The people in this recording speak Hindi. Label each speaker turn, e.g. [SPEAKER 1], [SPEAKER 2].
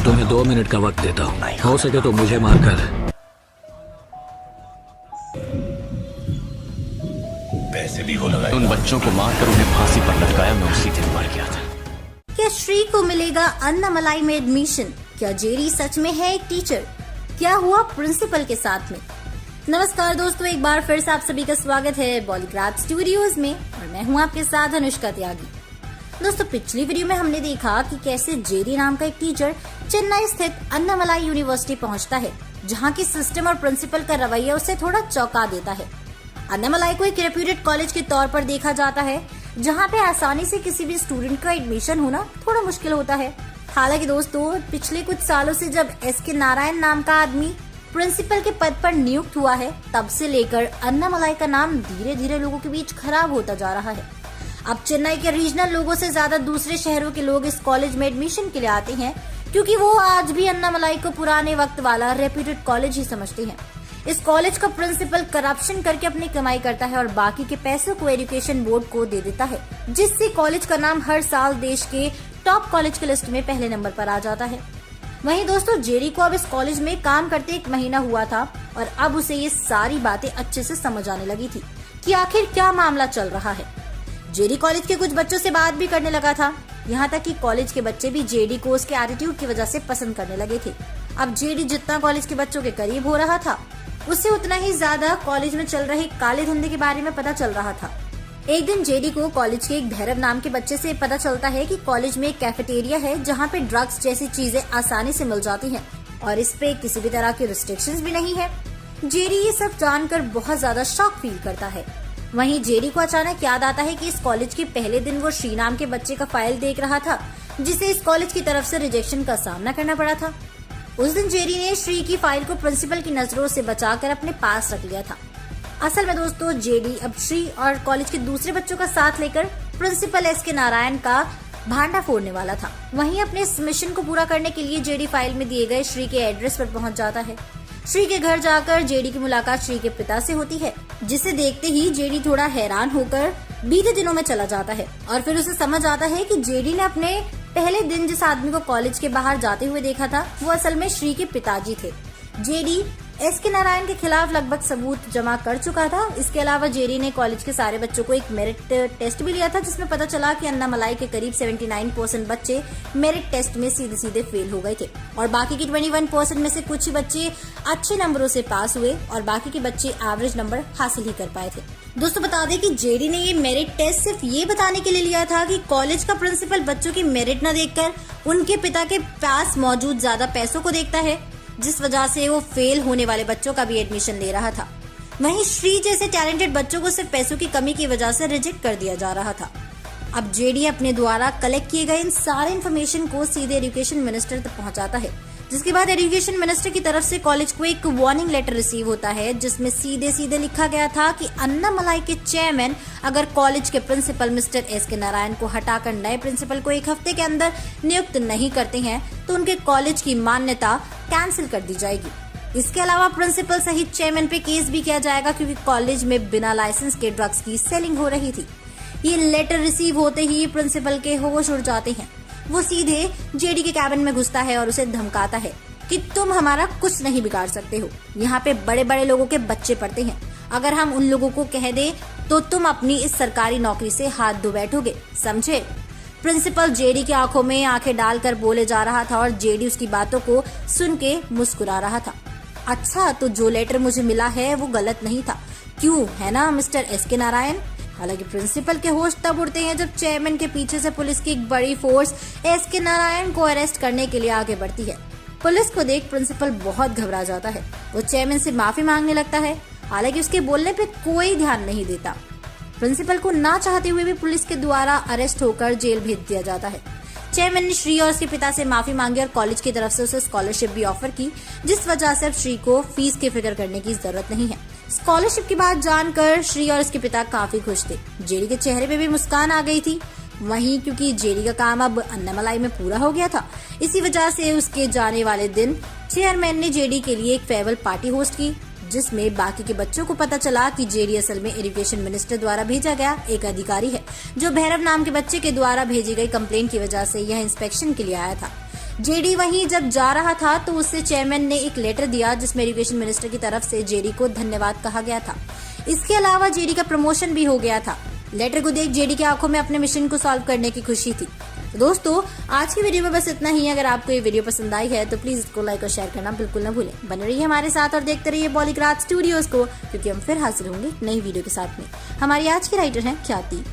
[SPEAKER 1] तुम्हें 2 मिनट का वक्त देता हूँ, हो सके तो मुझे मारकर
[SPEAKER 2] पैसे भी हो लगाए।
[SPEAKER 3] उन बच्चों को मारकर उन्हें फांसी पर लटकाया, मैं उसी दिन मर गया था।
[SPEAKER 4] क्या श्री को मिलेगा अन्नामलाई में एडमिशन? क्या जेडी सच में है एक टीचर? क्या हुआ प्रिंसिपल के साथ में? नमस्कार दोस्तों, एक बार फिर से आप सभी का स्वागत है बॉलीग्राफ स्टूडियोज में और मैं हूं आपके साथ अनुष्का त्यागी। दोस्तों, पिछली वीडियो में हमने देखा कि कैसे जेडी नाम का एक टीचर चेन्नई स्थित अन्नामलाई यूनिवर्सिटी पहुंचता है, जहां की सिस्टम और प्रिंसिपल का रवैया उसे थोड़ा चौंका देता है। अन्नामलाई को एक रेप्यूटेड कॉलेज के तौर पर देखा जाता है, जहां पे आसानी से किसी भी स्टूडेंट का एडमिशन होना थोड़ा मुश्किल होता है। हालांकि दोस्तों, पिछले कुछ सालों से जब एस.के. नारायण नाम का आदमी प्रिंसिपल के पद पर नियुक्त हुआ है, तब से लेकर अन्नामलाई का नाम धीरे धीरे लोगों के बीच खराब होता जा रहा है। अब चेन्नई के रीजनल लोगों से ज्यादा दूसरे शहरों के लोग इस कॉलेज में एडमिशन के लिए आते हैं, क्योंकि वो आज भी अन्नामलाई को पुराने वक्त वाला रेप्यूटेड कॉलेज ही समझते हैं। इस कॉलेज का प्रिंसिपल करप्शन करके अपनी कमाई करता है और बाकी के पैसों को एजुकेशन बोर्ड को दे देता है, जिससे कॉलेज का नाम हर साल देश के टॉप कॉलेज की लिस्ट में पहले नंबर पर आ जाता है। वहीं दोस्तों, जेडी को अब इस कॉलेज में काम करते 1 महीना हुआ था और अब उसे ये सारी बातें अच्छे से समझ आने लगी थी कि आखिर क्या मामला चल रहा है। जेडी कॉलेज के कुछ बच्चों से बात भी करने लगा था, यहाँ तक कि कॉलेज के बच्चे भी जेडी को उसके एटीट्यूड की वजह से पसंद करने लगे थे। अब जेडी जितना कॉलेज के बच्चों के करीब हो रहा था, उससे उतना ही ज्यादा कॉलेज में चल रहे काले धंधे के बारे में पता चल रहा था। एक दिन जेडी को कॉलेज के एक भैरव नाम के बच्चे से पता चलता है कि कॉलेज में एक कैफेटेरिया है, जहाँ पे ड्रग्स जैसी चीजें आसानी से मिल जाती हैं और इस पे किसी भी तरह की रिस्ट्रिक्शंस भी नहीं है। जेडी ये सब जानकर बहुत ज्यादा शॉक फील करता है। वहीं जेडी को अचानक याद आता है कि इस कॉलेज के पहले दिन वो श्री नाम के बच्चे का फाइल देख रहा था, जिसे इस कॉलेज की तरफ से रिजेक्शन का सामना करना पड़ा था। उस दिन जेडी ने श्री की फाइल को प्रिंसिपल की नजरों से बचाकर अपने पास रख लिया था। असल में दोस्तों, जेडी अब श्री और कॉलेज के दूसरे बच्चों का साथ लेकर प्रिंसिपल एस.के. नारायण का भांडा फोड़ने वाला था। वहीं अपने इस मिशन को पूरा करने के लिए जेडी फाइल में दिए गए श्री के एड्रेस पर पहुंच जाता है। श्री के घर जाकर जेडी की मुलाकात श्री के पिता से होती है, जिसे देखते ही जेडी थोड़ा हैरान होकर बीते दिनों में चला जाता है और फिर उसे समझ आता है कि जेडी ने अपने पहले दिन जिस आदमी को कॉलेज के बाहर जाते हुए देखा था, वो असल में श्री के पिताजी थे। JD SK. नारायण के खिलाफ लगभग सबूत जमा कर चुका था। इसके अलावा जेडी ने कॉलेज के सारे बच्चों को एक मेरिट टेस्ट भी लिया था, जिसमें पता चला कि अन्नामलाई के करीब 79% बच्चे मेरिट टेस्ट में सीधे सीधे फेल हो गए थे और बाकी के 21% में से कुछ ही बच्चे अच्छे नंबरों से पास हुए और बाकी के बच्चे एवरेज नंबर हासिल ही कर पाए थे। दोस्तों, बता दें कि जेडी ने ये मेरिट टेस्ट सिर्फ ये बताने के लिए लिया था कि कॉलेज का प्रिंसिपल बच्चों की मेरिट न देखकर उनके पिता के पास मौजूद ज्यादा पैसों को देखता है, जिस वजह से वो फेल होने वाले बच्चों का भी एडमिशन ले रहा था। वहीं श्री जैसे टैलेंटेड बच्चों को सिर्फ पैसों की कमी की वजह से रिजेक्ट कर दिया जा रहा था। अब जेडी अपने द्वारा कलेक्ट किए गए इन सारे इन्फॉर्मेशन को सीधे एजुकेशन मिनिस्टर तक पहुंचाता है, जिसके बाद एजुकेशन मिनिस्टर की तरफ से कॉलेज को एक वार्निंग लेटर रिसीव होता है, जिसमें सीधे सीधे लिखा गया था कि अन्नामलाई के चेयरमैन अगर कॉलेज के प्रिंसिपल मिस्टर एस.के. नारायण को हटाकर नए प्रिंसिपल को 1 हफ्ते के अंदर नियुक्त नहीं करते हैं, तो उनके कॉलेज की मान्यता कैंसिल कर दी जाएगी। इसके अलावा प्रिंसिपल सहित चेयरमैन पे केस भी किया जाएगा, क्योंकि कॉलेज में बिना लाइसेंस के ड्रग्स की सेलिंग हो रही थी। ये लेटर रिसीव होते ही प्रिंसिपल के होश उड़ जाते हैं। वो सीधे जेडी के कैबिन में घुसता है और उसे धमकाता है कि तुम हमारा कुछ नहीं बिगाड़ सकते हो। यहाँ पे बड़े बड़े लोगों के बच्चे पढ़ते हैं, अगर हम उन लोगों को कह दे तो तुम अपनी इस सरकारी नौकरी से हाथ धो बैठोगे, समझे? प्रिंसिपल जेडी की आंखों में आंखें डालकर बोले जा रहा था और जेडी उसकी बातों को सुन के मुस्कुरा रहा था। अच्छा, तो जो लेटर मुझे मिला है वो गलत नहीं था, क्यों है ना मिस्टर एस.के. नारायण? हालांकि प्रिंसिपल के होश तब उड़ते हैं जब चेयरमैन के पीछे से पुलिस की एक बड़ी फोर्स एस.के. नारायण को अरेस्ट करने के लिए आगे बढ़ती है। पुलिस को देख प्रिंसिपल बहुत घबरा जाता है। वो चेयरमैन से माफी मांगने लगता है, हालांकि उसके बोलने पे कोई ध्यान नहीं देता। प्रिंसिपल को ना चाहते हुए भी पुलिस के द्वारा अरेस्ट होकर जेल भेज दिया जाता है। चेयरमैन ने श्री और उसके पिता से माफी मांगी और कॉलेज की तरफ से उसे स्कॉलरशिप भी ऑफर की, जिस वजह से अब श्री को फीस की फिक्र करने की जरूरत नहीं है। स्कॉलरशिप की बात जानकर श्री और उसके पिता काफी खुश थे। जेडी के चेहरे पे भी मुस्कान आ गई थी। वहीं क्योंकि जेडी का काम अब अन्नामलाई में पूरा हो गया था, इसी वजह से उसके जाने वाले दिन चेयरमैन ने जेडी के लिए एक फेयरवेल पार्टी होस्ट की, जिसमें बाकी के बच्चों को पता चला कि जेडी असल में एजुकेशन मिनिस्टर द्वारा भेजा गया एक अधिकारी है, जो भैरव नाम के बच्चे के द्वारा भेजी गई कंप्लेंट की वजह से यह इंस्पेक्शन के लिए आया था। जेडी वहीं जब जा रहा था तो उससे चेयरमैन ने एक लेटर दिया जिसमें एजुकेशन मिनिस्टर की तरफ से जेडी को धन्यवाद कहा गया था। इसके अलावा जेडी का प्रमोशन भी हो गया था। लेटर को देख जेडी की आंखों में अपने मिशन को सॉल्व करने की खुशी थी। तो दोस्तों, आज की वीडियो में बस इतना ही। अगर आपको ये वीडियो पसंद आई है तो प्लीज इसको लाइक और शेयर करना बिल्कुल ना भूलें। बने रहिए हमारे साथ और देखते रहिए बॉलीग्राज स्टूडियोज को, क्योंकि हम फिर हाजिर होंगे नई वीडियो के साथ में। हमारी आज की राइटर हैं ख्याति।